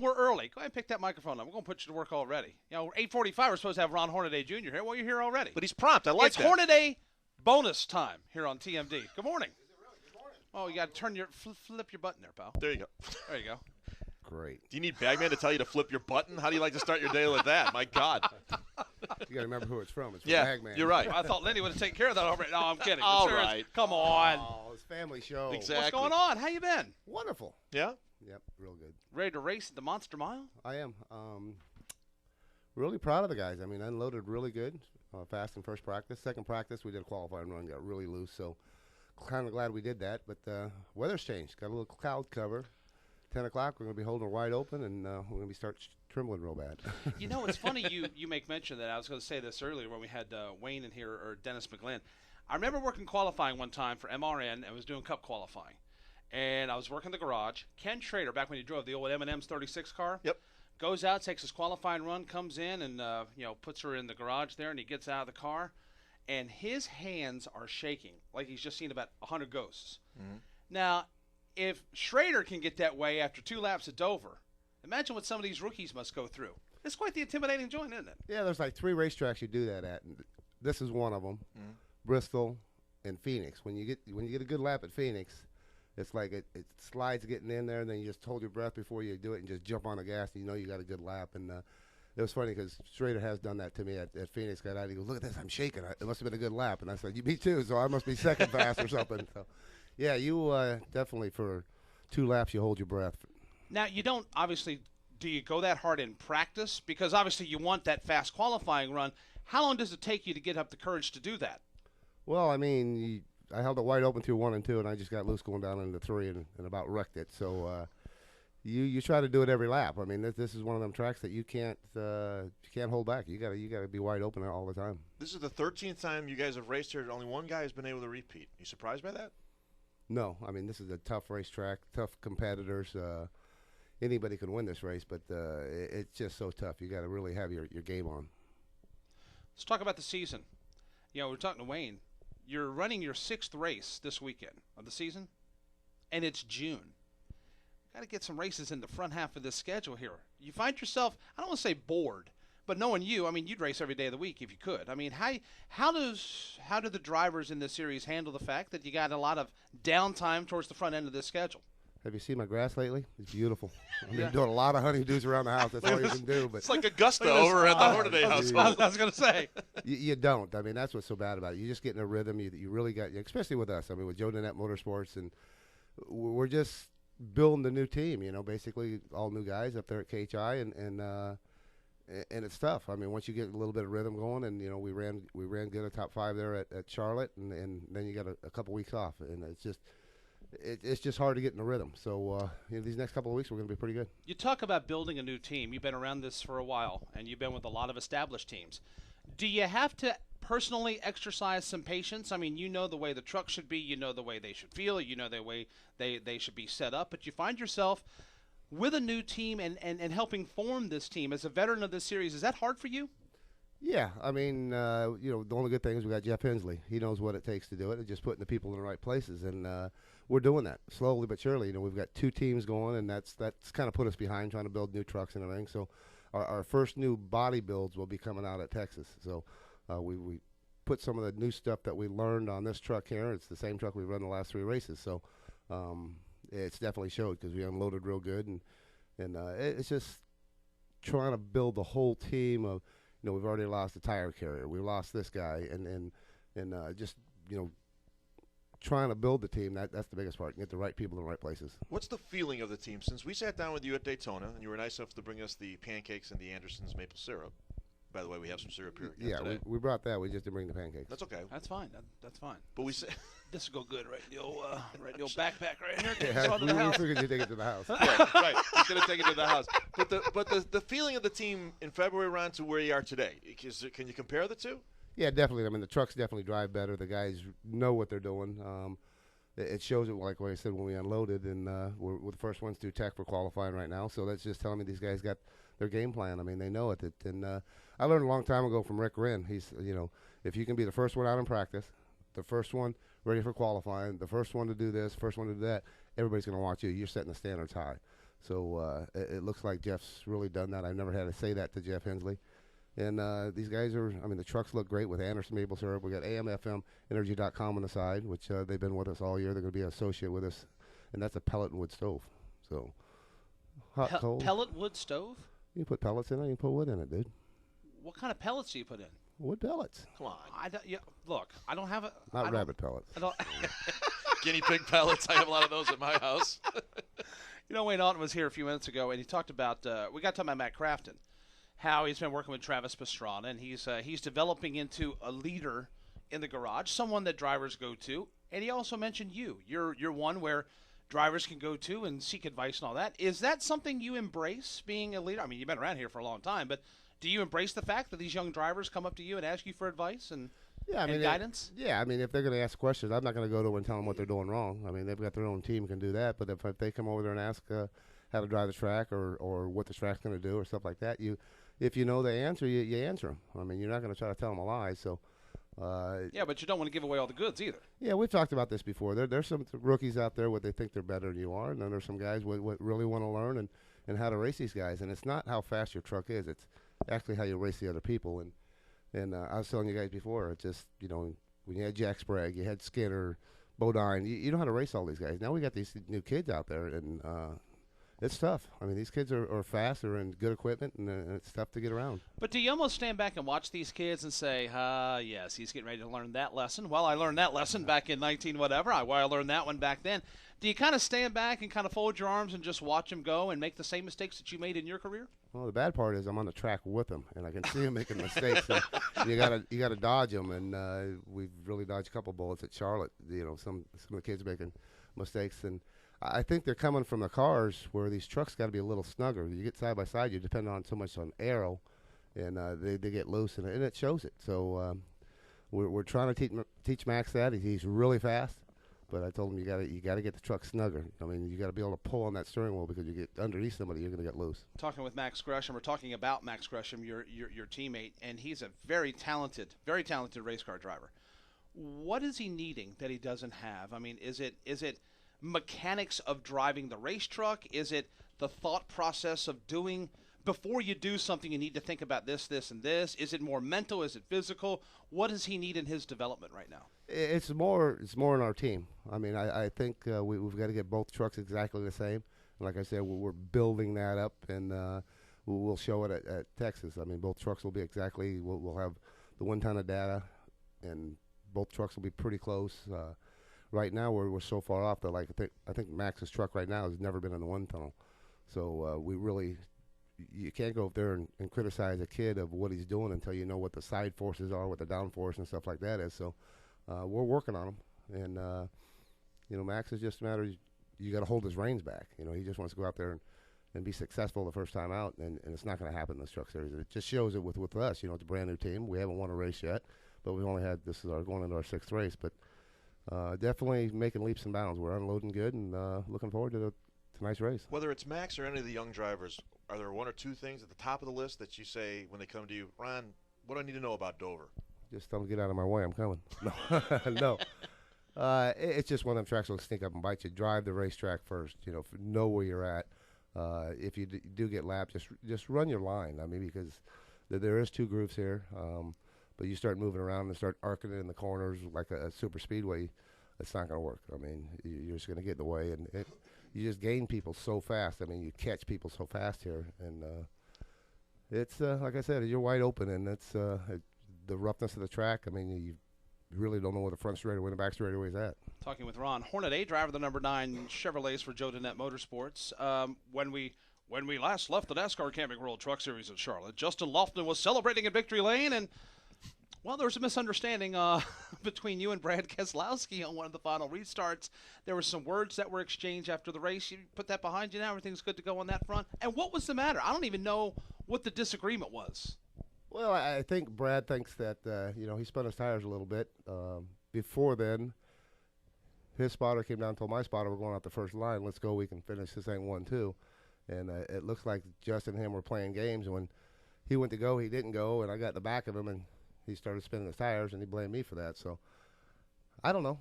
We're early. Go ahead and pick that microphone up. We're going to put you to work already. 8:45, we're supposed to have Ron Hornaday Jr. here. Well, you're here already. But he's prompt. I like it's that. It's Hornaday bonus time here on TMD. Good morning. Good morning. Oh, you got to turn flip your button there, pal. There you go. There you go. Great. Do you need Bagman to tell you to flip your button? How do you like to start your day like that? My God. You got to remember who it's from. It's from Yeah, Bagman. you're right. I thought Lenny would have taken care of that already. No, I'm kidding. All Serious. right. Come on. Oh, it's family show. Exactly. What's going on? How you been? Wonderful. Yeah? Yep, real good. Ready to race at the Monster Mile? I am. Really proud of the guys. I mean, unloaded really good. Fast in first practice. Second practice, we did a qualifying run, got really loose. So kind of glad we did that. But weather's changed. Got a little cloud cover. 10 o'clock, we're going to be holding her wide open, and we're going to be start trembling real bad. It's funny you make mention of that. I was going to say this earlier when we had Wayne in here, or Dennis McGlynn. I remember working qualifying one time for MRN and was doing cup qualifying. And I was working the garage. Ken Schrader, back when he drove the old M&M's 36 car, Yep. goes out, takes his qualifying run, comes in, and puts her in the garage there, and he gets out of the car, and his hands are shaking like he's just seen about 100 ghosts. Mm-hmm. Now, if Schrader can get that way after 2 laps at Dover, imagine what some of these rookies must go through. It's quite the intimidating joint, isn't it? Yeah, there's like 3 racetracks you do that at. And this is one of them, Bristol and Phoenix. When you get a good lap at Phoenix, it's like it slides getting in there, and then you just hold your breath before you do it and just jump on the gas, and you know you got a good lap. And it was funny because Schrader has done that to me at Phoenix. Got out, he goes, "Look at this, I'm shaking. It must have been a good lap." And I said, "Me too, so I must be second fast or something." So, yeah, you definitely for 2 laps you hold your breath. Now, you don't obviously. Do you go that hard in practice? Because obviously you want that fast qualifying run. How long does it take you to get up the courage to do that? Well, I mean, I held it wide open through 1 and 2, and I just got loose going down into 3 and about wrecked it. So you try to do it every lap. I mean, this is one of them tracks that you can't hold back. You gotta be wide open all the time. This is the 13th time you guys have raced here. Only one guy has been able to repeat. You surprised by that? No, I mean, this is a tough racetrack, tough competitors. Anybody can win this race, but it's just so tough. You got to really have your game on. Let's talk about the season. We're talking to Wayne. You're running your 6th race this weekend of the season, and it's June. Got to get some races in the front half of this schedule here. You find yourself, I don't want to say bored, but knowing you, I mean, you'd race every day of the week if you could. I mean, how do the drivers in this series handle the fact that you got a lot of downtime towards the front end of this schedule? Have you seen my grass lately? It's beautiful. I've been doing a lot of honeydews around the house. That's all you can do. But it's like Augusta over at the Hornaday house. I was going to say. You don't. I mean, that's what's so bad about it. You just get in a rhythm. You really got, especially with us. I mean, with Joe Nanette Motorsports, and we're just building the new team. Basically all new guys up there at KHI, and it's tough. I mean, once you get a little bit of rhythm going, and we ran good at top 5 there at Charlotte, and then you got a couple weeks off, and it's just hard to get in the rhythm. So these next couple of weeks we're going to be pretty good. You talk about building a new team. You've been around this for a while, and you've been with a lot of established teams. Do you have to personally exercise some patience? I mean, you know the way the truck should be. You know the way they should feel. You know the way they should be set up. But you find yourself with a new team and helping form this team. As a veteran of this series, is that hard for you? Yeah, I mean, the only good thing is we got Jeff Hensley. He knows what it takes to do it, and just putting the people in the right places. And we're doing that slowly but surely. We've got 2 teams going, and that's kind of put us behind trying to build new trucks and everything. So our first new body builds will be coming out at Texas. So we put some of the new stuff that we learned on this truck here. It's the same truck we've run the last 3 races. So it's definitely showed because we unloaded real good, and it's just trying to build the whole team of. We've already lost a tire carrier. We lost this guy, and just trying to build the team. That's the biggest part. Get the right people in the right places. What's the feeling of the team since we sat down with you at Daytona, and you were nice enough to bring us the pancakes and the Anderson's maple syrup? By the way, we have some syrup here again today. we brought that. We just didn't bring the pancakes. That's okay. That's fine. That's fine. But we said this will go good right in the old backpack right here. Yeah, we figured you'd take it to the house. Yeah, right. He's going to take it to the house. But the feeling of the team in February round to where you are today, can you compare the two? Yeah, definitely. I mean, the trucks definitely drive better. The guys know what they're doing. It shows it, like I said, when we unloaded, and we're the first ones to tech for qualifying right now. So that's just telling me these guys got their game plan. I mean, they know it. And I learned a long time ago from Rick Wren. He's, if you can be the first one out in practice, the first one ready for qualifying, the first one to do this, first one to do that, everybody's going to watch you. You're setting the standards high. So it looks like Jeff's really done that. I've never had to say that to Jeff Hensley. And these guys are, I mean, the trucks look great with Anderson maple syrup. We got AM/FM Energy.com on the side, which they've been with us all year. They're going to be an associate with us, and that's a pellet and wood stove. So hot, cold. Pellet wood stove? You can put pellets in it. You can put wood in it, dude. What kind of pellets do you put in? Wood pellets. Come on. Look, I don't have a. Not rabbit pellets. I don't, Guinea pig pellets. I have a lot of those at my house. You know, Wayne Alton was here a few minutes ago, and he talked about we got talking about Matt Crafton, how he's been working with Travis Pastrana, and he's developing into a leader in the garage, someone that drivers go to. And he also mentioned you. You're one where drivers can go to and seek advice and all that. Is that something you embrace, being a leader? I mean, you've been around here for a long time, but do you embrace the fact that these young drivers come up to you and ask you for advice and guidance? I mean, if they're going to ask questions, I'm not going to go to them and tell them what they're doing wrong. I mean, they've got their own team can do that. But if they come over there and ask how to drive the track or what the track's going to do or stuff like that, if you know the answer, you answer them. I mean, you're not going to try to tell them a lie. So. Yeah, but you don't want to give away all the goods either. Yeah, we've talked about this before. There's some rookies out there where they think they're better than you are, and then there's some guys what really want to learn and how to race these guys. And it's not how fast your truck is; it's actually how you race the other people. And I was telling you guys before, it's just when you had Jack Sprague, you had Skinner, Bodine, you know how to race all these guys. Now we got these new kids out there, and it's tough. I mean, these kids are fast, they're in good equipment, and it's tough to get around. But do you almost stand back and watch these kids and say, yes, he's getting ready to learn that lesson? Well, I learned that lesson back in 19 whatever. I learned that one back then. Do you kind of stand back and kind of fold your arms and just watch him go and make the same mistakes that you made in your career? Well, the bad part is I'm on the track with him, and I can see him making mistakes. So you gotta dodge them, and we've really dodged a couple bullets at Charlotte. Some of the kids making mistakes, and I think they're coming from the cars where these trucks got to be a little snugger. You get side by side, you depend on so much on aero, and they get loose, and it shows it. So we're trying to teach Max that. He's really fast, but I told him you got to get the truck snugger. I mean, you got to be able to pull on that steering wheel because you get underneath somebody, you're going to get loose. Talking with Max Gresham, we're talking about Max Gresham, your teammate, and he's a very talented race car driver. What is he needing that he doesn't have? I mean, is it mechanics of driving the race truck? Is it the thought process of doing, before you do something, you need to think about this, and this? Is it more mental? Is it physical? What does he need in his development right now? It's more in our team. I mean, I think we've got to get both trucks exactly the same. Like I said, we're building that up, and we'll show it at Texas. I mean, both trucks will be exactly, we'll have the 1 ton of data, and both trucks will be pretty close. Right now, we're so far off that I think Max's truck right now has never been in the 1 tunnel. So you can't go up there and criticize a kid of what he's doing until you know what the side forces are, what the down force and stuff like that is. So we're working on him, and Max is just a matter of you got to hold his reins back. He just wants to go out there and be successful the first time out, and it's not going to happen in this truck series. It just shows it with us. It's a brand new team. We haven't won a race yet, but we've only had going into our 6th race, but. Definitely making leaps and bounds. We're unloading good and looking forward to tonight's race. Whether it's Max or any of the young drivers, are there 1 or 2 things at the top of the list that you say when they come to you, Ron, what do I need to know about Dover? Just don't get out of my way. I'm coming. No. It's just one of them tracks that'll sneak up and bite you. Drive the racetrack first. Know where you're at. If you do get lapped, just run your line. I mean, because there is 2 grooves here. But you start moving around and start arcing it in the corners like a super speedway, it's not going to work. I mean, you're just going to get in the way, and you just gain people so fast. I mean, you catch people so fast here, and it's like I said, you're wide open, and it's the roughness of the track. I mean, you really don't know where the front straightaway and the back straightaway is at. Talking with Ron Hornaday, driver of the number 9 Chevrolets for Joe DeNette Motorsports. When we last left the NASCAR Camping World Truck Series in Charlotte, Justin Lofton was celebrating in Victory Lane, and well, there was a misunderstanding between you and Brad Keselowski on one of the final restarts. There were some words that were exchanged after the race. You put that behind you now. Everything's good to go on that front. And what was the matter? I don't even know what the disagreement was. Well, I think Brad thinks that, he spun his tires a little bit. Before then, his spotter came down and told my spotter, we're going out the first line. Let's go. We can finish this thing 1-2. And it looks like Justin and him were playing games. When he went to go, he didn't go, and I got in the back of him, and he started spinning his tires, and he blamed me for that. So I don't know.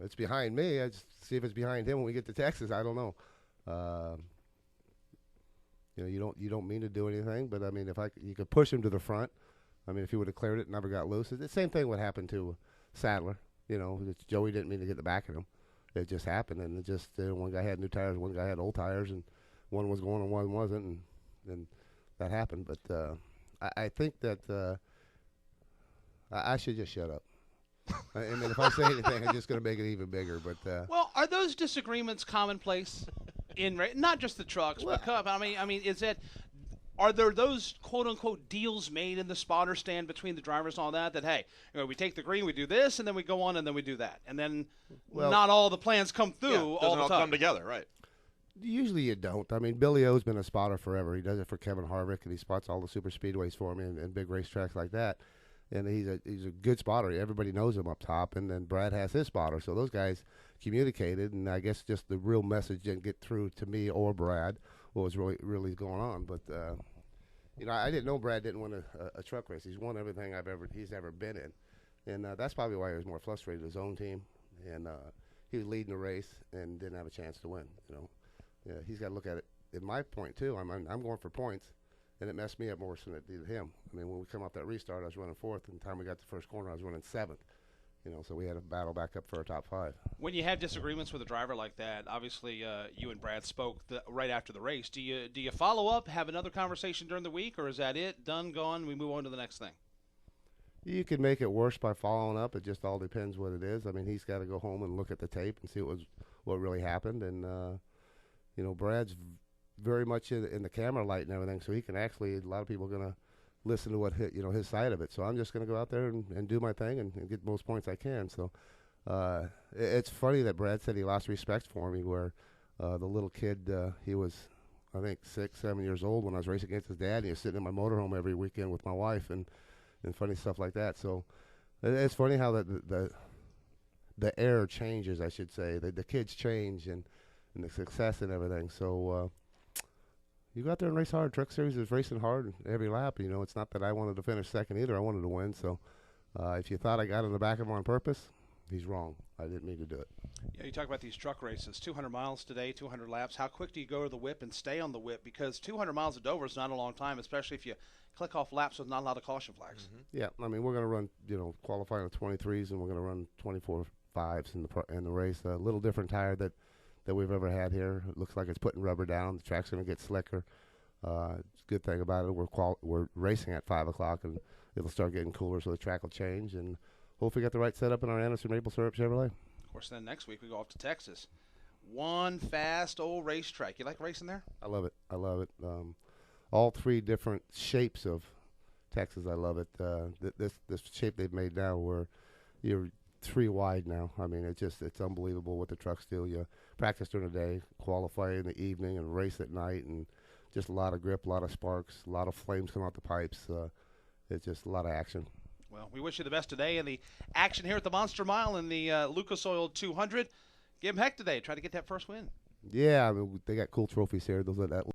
It's behind me. I just see if it's behind him when we get to Texas. I don't know. You don't mean to do anything, but I mean, you could push him to the front. I mean, if he would have cleared it and never got loose, the same thing would happen to Sadler. Joey didn't mean to get the back of him. It just happened, and it just one guy had new tires, one guy had old tires, and one was going and one wasn't, and that happened. But I think that I should just shut up. I mean, if I say anything, I'm just going to make it even bigger. But well, are those disagreements commonplace in not just the trucks, but Cup? I mean, are there those quote unquote deals made in the spotter stand between the drivers and all that? That hey, we take the green, we do this, and then we go on, and then we do that, and then not all the plans come through all the time. Come together, right? Usually you don't. I mean, Billy O's been a spotter forever. He does it for Kevin Harvick, and he spots all the super speedways for me and big racetracks like that. And he's a good spotter. Everybody knows him up top. And then Brad has his spotter. So those guys communicated, and I guess just the real message didn't get through to me or Brad what was really going on. But I didn't know Brad didn't win a truck race. He's won everything he's ever been in, and that's probably why he was more frustrated with his own team. And he was leading the race and didn't have a chance to win. Yeah, he's got to look at it. In my point too, I'm going for points. And it messed me up more than it did him. I mean, when we come off that restart, I was running fourth. And the time we got to the first corner, I was running seventh. So we had to battle back up for our top five. When you have disagreements with a driver like that, obviously you and Brad spoke right after the race. Do you follow up, have another conversation during the week, or is that it, done, gone, we move on to the next thing? You can make it worse by following up. It just all depends what it is. I mean, he's got to go home and look at the tape and see what really happened. And, Brad's very much in the camera light and everything, so he can actually, a lot of people are going to listen to what his side of it. So I'm just going to go out there and do my thing and get the most points I can. So it's funny that Brad said he lost respect for me, where the little kid, he was, I think, 6, 7 years old when I was racing against his dad, and he was sitting in my motorhome every weekend with my wife and funny stuff like that. So it's funny how the air changes, I should say. The kids change and the success and everything. So you go out there and race hard. Truck Series is racing hard every lap. It's not that I wanted to finish second either. I wanted to win. So if you thought I got in the back of him on purpose, he's wrong. I didn't mean to do it. Yeah, you talk about these truck races, 200 miles today, 200 laps. How quick do you go to the whip and stay on the whip? Because 200 miles at Dover is not a long time, especially if you click off laps with not a lot of caution flags. Mm-hmm. Yeah, I mean, we're going to run, qualifying with 23s, and we're going to run 24 5s in the race. A little different tire that we've ever had here. It looks like it's putting rubber down. The track's going to get slicker. It's a good thing about it. We're racing at 5 o'clock, and it'll start getting cooler, so the track will change. And hopefully get the right setup in our Anderson Maple Syrup Chevrolet. Of course, then next week we go off to Texas. One fast old racetrack. You like racing there? I love it. All 3 different shapes of Texas, I love it. This shape they've made now, where you're 3 wide now. I mean, it's unbelievable what the trucks do. You practice during the day, qualify in the evening, and race at night, and just a lot of grip, a lot of sparks, a lot of flames come out the pipes. It's just a lot of action. Well, we wish you the best today in the action here at the Monster Mile in the Lucas Oil 200. Give them heck today. Try to get that first win. Yeah, I mean, they got cool trophies here. Those are that